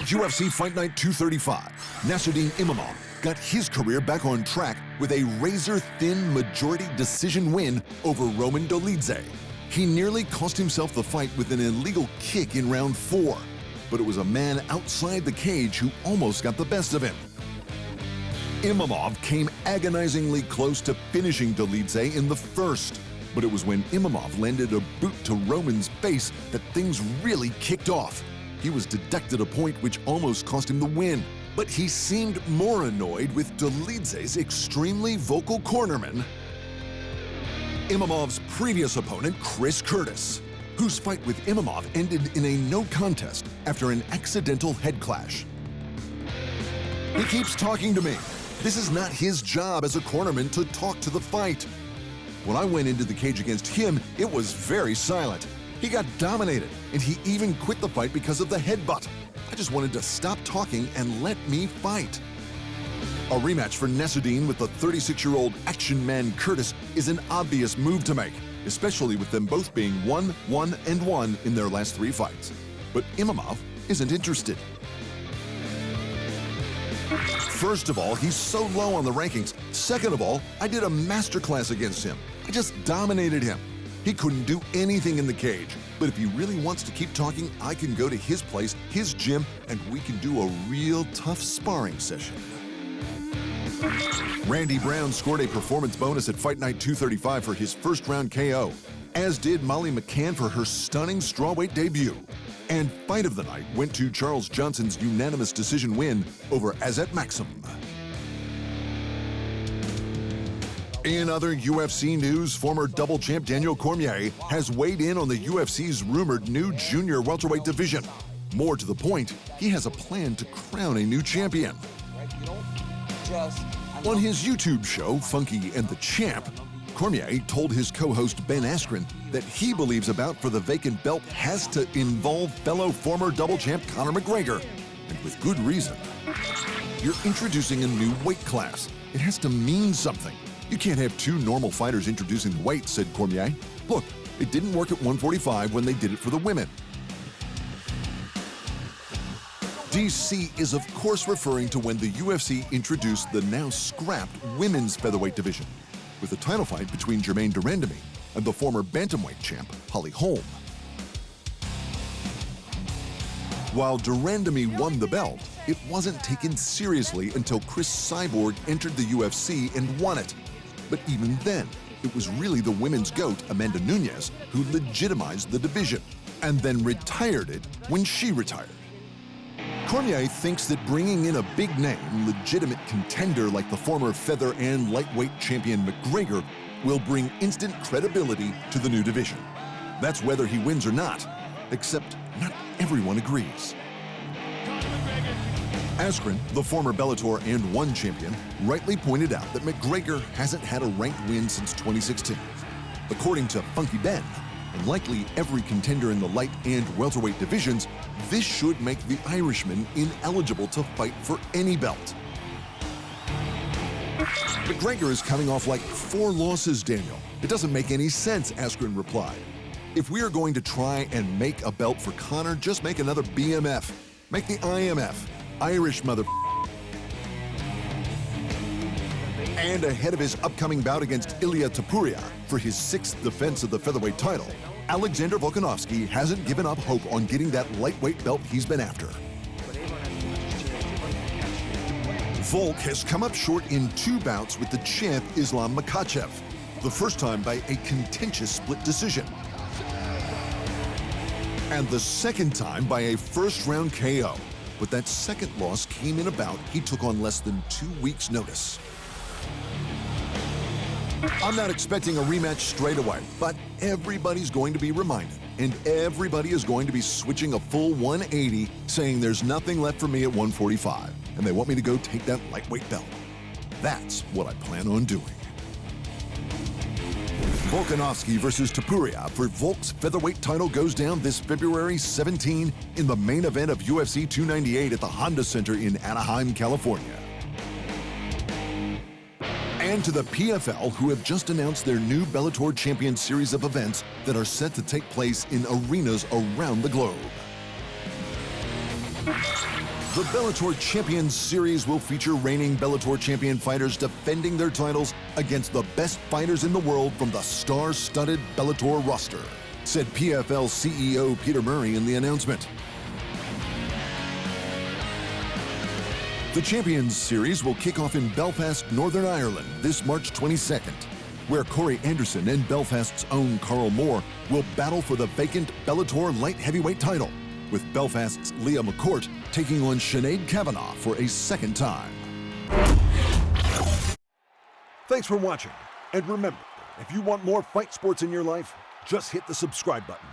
UFC Fight Night 235, Nassourdine Imavov got his career back on track with a razor-thin majority decision win over Roman Dolidze. He nearly cost himself the fight with an illegal kick in round 4, but it was a man outside the cage who almost got the best of him. Imavov came agonizingly close to finishing Dolidze in the first, but it was when Imavov landed a boot to Roman's face that things really kicked off. He was deducted a point which almost cost him the win, but he seemed more annoyed with Dolidze's extremely vocal cornerman, Imavov's previous opponent, Chris Curtis, whose fight with Imavov ended in a no contest after an accidental head clash. He keeps talking to me. This is not his job as a cornerman to talk to the fight. When I went into the cage against him, it was very silent. He got dominated, and he even quit the fight because of the headbutt. I just wanted to stop talking and let me fight. A rematch for Nassourdine with the 36-year-old action man Curtis is an obvious move to make, especially with them both being 1-1-1 in their last 3 fights. But Imavov isn't interested. First of all, he's so low on the rankings. Second of all, I did a masterclass against him. I just dominated him. He couldn't do anything in the cage. But if he really wants to keep talking, I can go to his place, his gym, and we can do a real tough sparring session. Randy Brown scored a performance bonus at Fight Night 235 for his first round KO, as did Molly McCann for her stunning strawweight debut. And Fight of the Night went to Charles Johnson's unanimous decision win over Azat Maxim. In other UFC news, former double champ Daniel Cormier has weighed in on the UFC's rumored new junior welterweight division. More to the point, he has a plan to crown a new champion. On his YouTube show, Funky and the Champ, Cormier told his co-host Ben Askren that he believes a bout for the vacant belt has to involve fellow former double champ Conor McGregor, and with good reason. You're introducing a new weight class. It has to mean something. You can't have 2 normal fighters introducing the weight, said Cormier. Look, it didn't work at 145 when they did it for the women. DC is of course referring to when the UFC introduced the now scrapped women's featherweight division, with a title fight between Germaine de Randamie and the former bantamweight champ, Holly Holm. While de Randamie won the belt, it wasn't taken seriously until Chris Cyborg entered the UFC and won it. But even then, it was really the women's GOAT, Amanda Nunes, who legitimized the division, and then retired it when she retired. Cormier thinks that bringing in a big-name, legitimate contender like the former feather and lightweight champion McGregor will bring instant credibility to the new division. That's whether he wins or not, except not everyone agrees. Askren, the former Bellator and ONE champion, rightly pointed out that McGregor hasn't had a ranked win since 2016. According to Funky Ben, and likely every contender in the light and welterweight divisions, this should make the Irishman ineligible to fight for any belt. McGregor is coming off like 4 losses, Daniel. It doesn't make any sense, Askren replied. If we are going to try and make a belt for Conor, just make another BMF. Make the IMF. Irish mother. And ahead of his upcoming bout against Ilia Topuria for his 6th defense of the featherweight title, Alexander Volkanovski hasn't given up hope on getting that lightweight belt he's been after. Volk has come up short in 2 bouts with the champ Islam Makhachev, the first time by a contentious split decision, and the second time by a first-round KO. But that second loss came in a bout he took on less than 2 weeks' notice. I'm not expecting a rematch straight away, but everybody's going to be reminded, and everybody is going to be switching a full 180, saying there's nothing left for me at 145, and they want me to go take that lightweight belt. That's what I plan on doing. Volkanovski versus Topuria for Volk's featherweight title goes down this February 17 in the main event of UFC 298 at the Honda Center in Anaheim, California. And to the PFL, who have just announced their new Bellator Champions series of events that are set to take place in arenas around the globe. The Bellator Champions Series will feature reigning Bellator champion fighters defending their titles against the best fighters in the world from the star-studded Bellator roster, said PFL CEO Peter Murray in the announcement. The Champions Series will kick off in Belfast, Northern Ireland this March 22nd, where Corey Anderson and Belfast's own Carl Moore will battle for the vacant Bellator light heavyweight title, with Belfast's Leah McCourt taking on Sinead Kavanagh for a second time. Thanks for watching, and remember, if you want more fight sports in your life, just hit the subscribe button.